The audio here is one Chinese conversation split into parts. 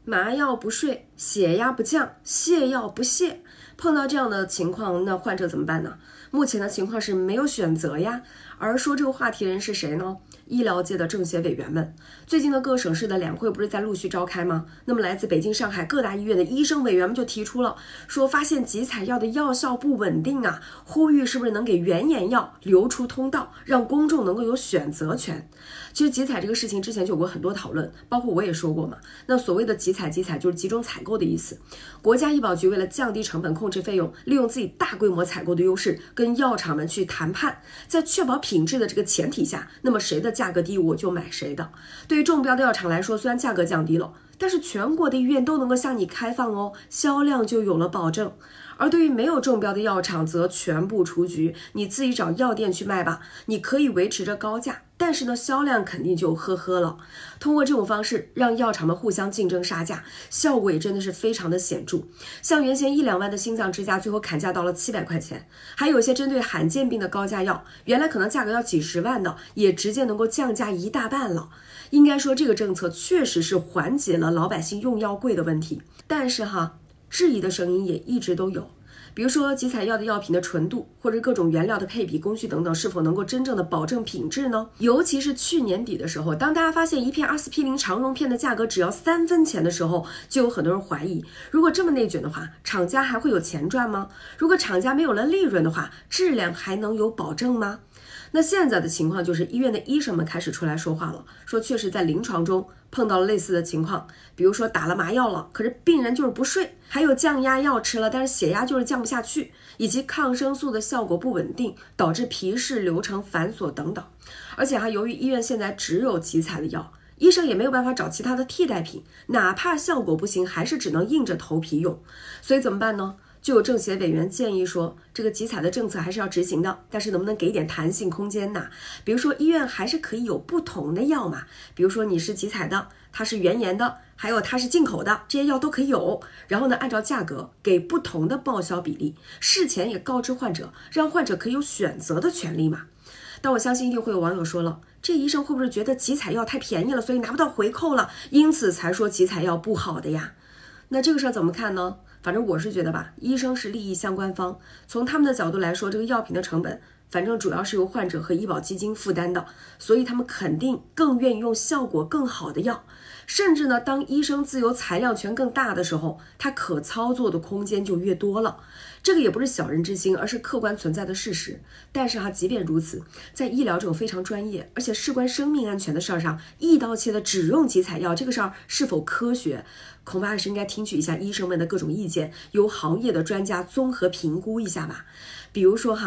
麻药不睡，血压不降，泻药不泻。碰到这样的情况，那患者怎么办呢？目前的情况是没有选择呀。而说这个话题人是谁呢？医疗界的政协委员们。最近的各省市的两会不是在陆续召开吗？那么来自北京、上海各大医院的医生委员们就提出了，说发现集采药的药效不稳定啊，呼吁是不是能给原研药留出通道，让公众能够有选择权。其实集采这个事情之前就有过很多讨论，包括我也说过嘛。那所谓的集采就是集中采购的意思。国家医保局为了降低成本、控制费用，利用自己大规模采购的优势，跟药厂们去谈判，在确保品质的这个前提下，那么谁的价格低我就买谁的。对于中标的药厂来说，虽然价格降低了，但是全国的医院都能够向你开放哦，销量就有了保证。而对于没有中标的药厂则全部出局，你自己找药店去卖吧，你可以维持着高价，但是呢销量肯定就呵呵了。通过这种方式让药厂们互相竞争杀价，效果也真的是非常的显著。像原先1-2万的心脏支架，最后砍价到了700块钱，还有一些针对罕见病的高价药，原来可能价格要几十万的，也直接能够降价一大半了。应该说这个政策确实是缓解了老百姓用药贵的问题，但是质疑的声音也一直都有。比如说集采药的药品的纯度，或者各种原料的配比、工序等等，是否能够真正的保证品质呢？尤其是去年底的时候，当大家发现一片阿司匹林长绒片的价格只要3分钱的时候，就有很多人怀疑，如果这么内卷的话，厂家还会有钱赚吗？如果厂家没有了利润的话，质量还能有保证吗？那现在的情况就是医院的医生们开始出来说话了，说确实在临床中碰到了类似的情况，比如说打了麻药了，可是病人就是不睡，还有降压药吃了，但是血压就是降不下去，以及抗生素的效果不稳定，导致皮试流程繁琐等等。而且由于医院现在只有集采的药，医生也没有办法找其他的替代品，哪怕效果不行，还是只能硬着头皮用。所以怎么办呢？就有政协委员建议说，这个集采的政策还是要执行的，但是能不能给点弹性空间呢？比如说医院还是可以有不同的药嘛，比如说你是集采的，它是原研的，还有它是进口的，这些药都可以有。然后呢，按照价格给不同的报销比例，事前也告知患者，让患者可以有选择的权利嘛。但我相信一定会有网友说了，这医生会不会觉得集采药太便宜了，所以拿不到回扣了，因此才说集采药不好的呀？那这个事儿怎么看呢？反正我是觉得吧，医生是利益相关方，从他们的角度来说，这个药品的成本反正主要是由患者和医保基金负担的，所以他们肯定更愿意用效果更好的药。甚至呢，当医生自由裁量权更大的时候，他可操作的空间就越多了。这个也不是小人之心，而是客观存在的事实。但是即便如此，在医疗这种非常专业而且事关生命安全的事儿上，一刀切的只用集采药，这个事儿是否科学，恐怕还是应该听取一下医生们的各种意见，由行业的专家综合评估一下吧。比如说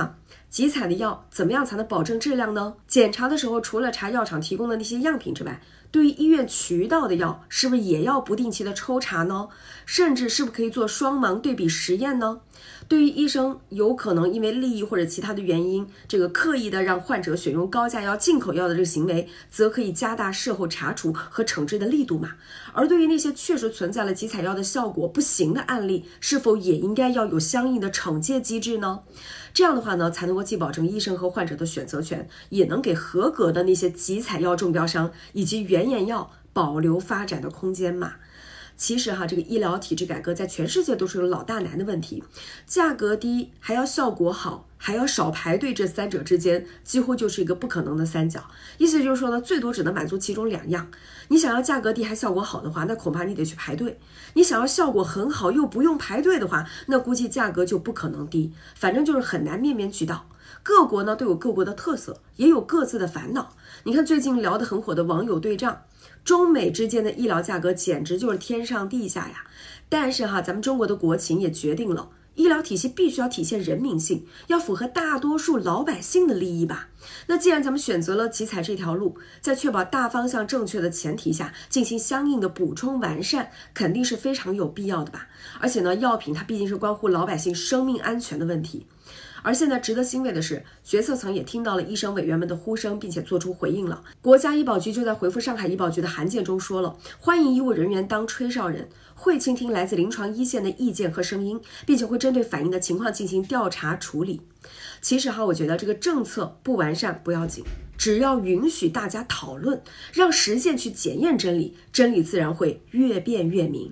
集采的药怎么样才能保证质量呢？检查的时候，除了查药厂提供的那些样品之外，对于医院渠道的药，是不是也要不定期的抽查呢？甚至是不是可以做双盲对比实验呢？对于医生有可能因为利益或者其他的原因，这个刻意的让患者选用高价药、进口药的这个行为，则可以加大事后查处和惩治的力度嘛。而对于那些确实存在了集采药的效果不行的案例，是否也应该要有相应的惩戒机制呢？这样的话呢，才能够既保证医生和患者的选择权，也能给合格的那些集采药中标商以及原研药保留发展的空间嘛。其实这个医疗体制改革在全世界都是个老大难的问题，价格低还要效果好还要少排队，这三者之间几乎就是一个不可能的三角。意思就是说呢，最多只能满足其中2样。你想要价格低还效果好的话，那恐怕你得去排队；你想要效果很好又不用排队的话，那估计价格就不可能低。反正就是很难面面俱到。各国呢都有各国的特色，也有各自的烦恼。你看最近聊得很火的网友对账，中美之间的医疗价格简直就是天上地下呀。但是咱们中国的国情也决定了，医疗体系必须要体现人民性，要符合大多数老百姓的利益吧。那既然咱们选择了集采这条路，在确保大方向正确的前提下，进行相应的补充完善，肯定是非常有必要的吧。而且呢，药品它毕竟是关乎老百姓生命安全的问题。而现在值得欣慰的是，决策层也听到了医生委员们的呼声，并且做出回应了。国家医保局就在回复上海医保局的函件中说了，欢迎医务人员当吹哨人，会倾听来自临床一线的意见和声音，并且会针对反映的情况进行调查处理。其实我觉得这个政策不完善不要紧，只要允许大家讨论，让实践去检验真理，真理自然会越辩越明。